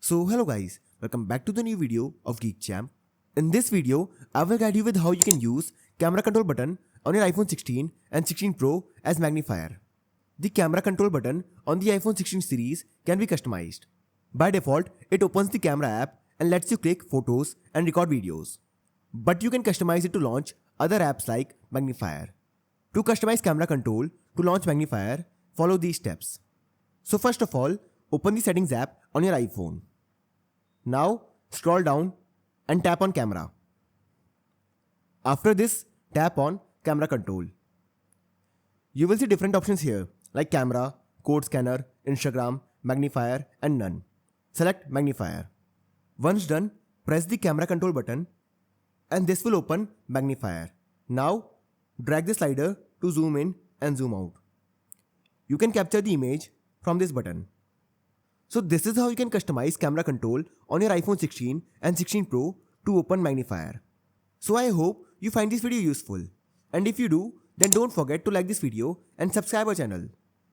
So hello guys, welcome back to the new video of Geek Champ. In this video, I will guide you with how you can use camera control button on your iPhone 16 and 16 Pro as magnifier. The camera control button on the iPhone 16 series can be customized. By default, it opens the camera app and lets you click photos and record videos. But you can customize it to launch other apps like Magnifier. To customize camera control to launch Magnifier, follow these steps. So first of all, open the settings app on your iPhone. Now scroll down and tap on camera. After this, tap on camera control. You will see different options here like camera, code scanner, Instagram, magnifier and none. Select magnifier. Once done, press the camera control button and this will open magnifier. Now drag the slider to zoom in and zoom out. You can capture the image from this button. So this is how you can customize camera control on your iPhone 16 and 16 Pro to open magnifier. So I hope you find this video useful. And if you do, then don't forget to like this video and subscribe our channel.